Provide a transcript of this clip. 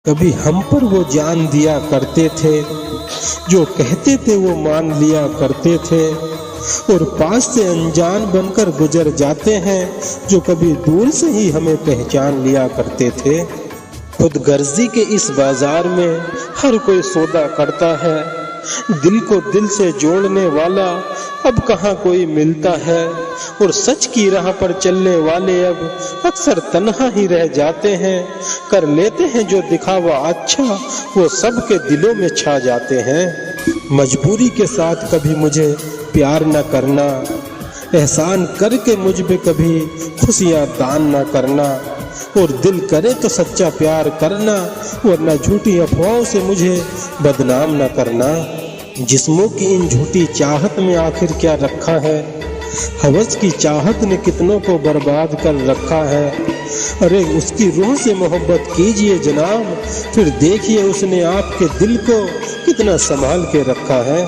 कभी हम पर वो जान दिया करते थे, जो कहते थे वो मान लिया करते थे, और पास से अनजान बनकर गुजर जाते हैं, जो कभी दूर से ही हमें पहचान लिया करते थे। खुद गर्जी के इस बाजार में हर कोई सौदा करता है, दिल को दिल से जोड़ने वाला अब कहाँ कोई मिलता है, और सच की राह पर चलने वाले अब अक्सर तन्हा ही रह जाते हैं। कर लेते हैं जो दिखावा अच्छा, वो सबके दिलों में छा जाते हैं। मजबूरी के साथ कभी मुझे प्यार न करना, एहसान करके मुझ पे कभी खुशियाँ दान न करना, और दिल करे तो सच्चा प्यार करना, वरना झूठी अफवाहों से मुझे बदनाम न करना। जिस्मों की इन झूठी चाहत में आखिर क्या रखा है, हवस की चाहत ने कितनों को बर्बाद कर रखा है। अरे उसकी रूह से मोहब्बत कीजिए जनाब, फिर देखिए उसने आपके दिल को कितना संभाल के रखा है।